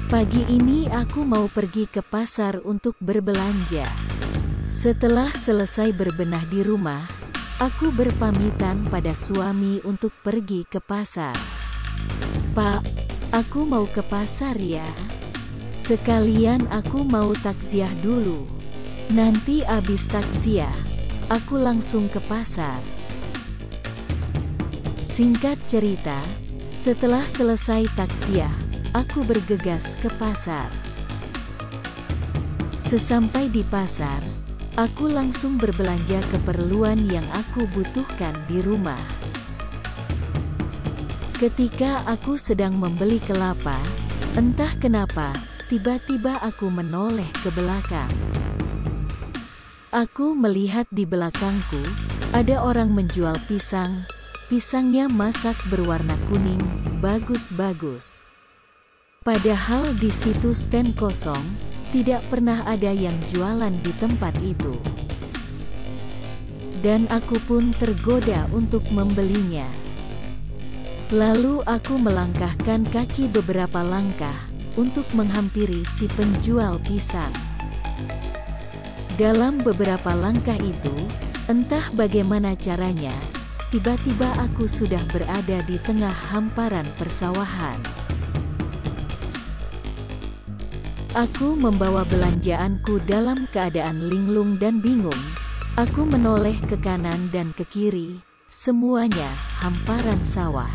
Pagi ini aku mau pergi ke pasar untuk berbelanja. Setelah selesai berbenah di rumah, aku berpamitan pada suami untuk pergi ke pasar. "Pak, aku mau ke pasar ya. Sekalian aku mau takziah dulu. Nanti abis takziah, aku langsung ke pasar." Singkat cerita, setelah selesai takziah, aku bergegas ke pasar. Sesampai di pasar, aku langsung berbelanja keperluan yang aku butuhkan di rumah. Ketika aku sedang membeli kelapa, entah kenapa, tiba-tiba aku menoleh ke belakang. Aku melihat di belakangku, ada orang menjual pisang. Pisangnya masak berwarna kuning, bagus-bagus. Padahal di situ stand kosong, tidak pernah ada yang jualan di tempat itu. Dan aku pun tergoda untuk membelinya. Lalu aku melangkahkan kaki beberapa langkah, untuk menghampiri si penjual pisang. Dalam beberapa langkah itu, entah bagaimana caranya, tiba-tiba aku sudah berada di tengah hamparan persawahan. Aku membawa belanjaanku dalam keadaan linglung dan bingung. Aku menoleh ke kanan dan ke kiri, semuanya hamparan sawah.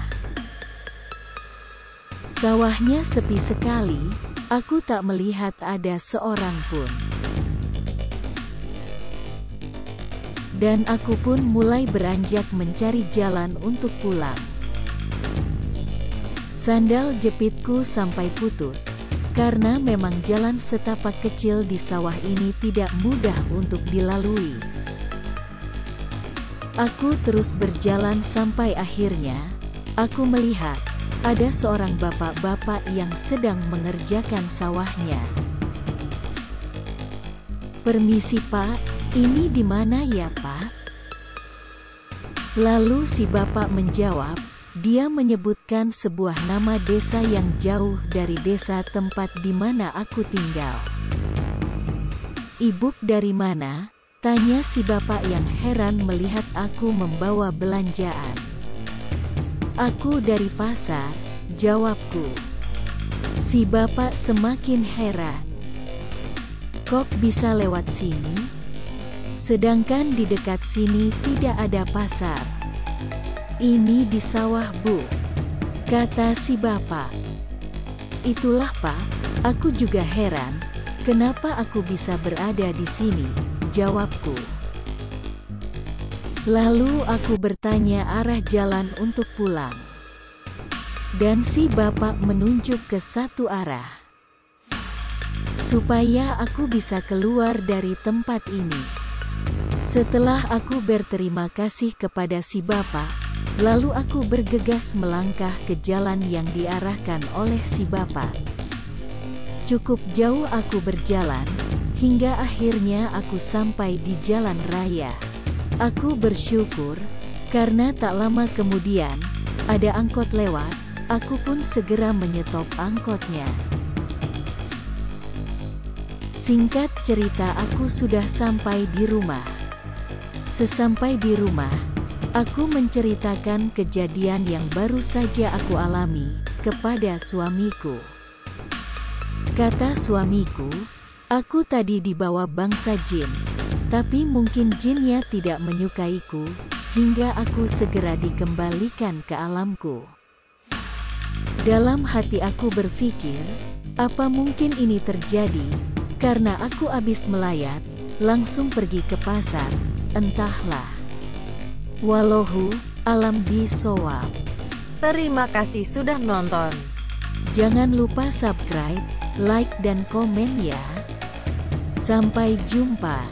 Sawahnya sepi sekali, aku tak melihat ada seorang pun. Dan aku pun mulai beranjak mencari jalan untuk pulang. Sandal jepitku sampai putus, karena memang jalan setapak kecil di sawah ini tidak mudah untuk dilalui. Aku terus berjalan sampai akhirnya, aku melihat, ada seorang bapak-bapak yang sedang mengerjakan sawahnya. "Permisi Pak, ini di mana ya Pak?" Lalu si bapak menjawab, dia menyebutkan sebuah nama desa yang jauh dari desa tempat di mana aku tinggal. "Ibu dari mana?" tanya si bapak yang heran melihat aku membawa belanjaan. "Aku dari pasar," jawabku. Si bapak semakin heran. "Kok bisa lewat sini? Sedangkan di dekat sini tidak ada pasar." "Ini di sawah Bu," kata si bapak. "Itulah Pak, aku juga heran, kenapa aku bisa berada di sini," jawabku. Lalu aku bertanya arah jalan untuk pulang. Dan si bapak menunjuk ke satu arah. Supaya aku bisa keluar dari tempat ini. Setelah aku berterima kasih kepada si bapak, lalu aku bergegas melangkah ke jalan yang diarahkan oleh si bapak. Cukup jauh aku berjalan, hingga akhirnya aku sampai di jalan raya. Aku bersyukur, karena tak lama kemudian, ada angkot lewat, aku pun segera menyetop angkotnya. Singkat cerita, aku sudah sampai di rumah. Sesampai di rumah, aku menceritakan kejadian yang baru saja aku alami kepada suamiku. Kata suamiku, "Aku tadi dibawa bangsa jin, tapi mungkin jinnya tidak menyukaiku, hingga aku segera dikembalikan ke alamku." Dalam hati aku berpikir, apa mungkin ini terjadi karena aku habis melayat, langsung pergi ke pasar. Entahlah. Wallahu a'lam bishawab. Terima kasih sudah nonton. Jangan lupa subscribe, like dan komen ya. Sampai jumpa.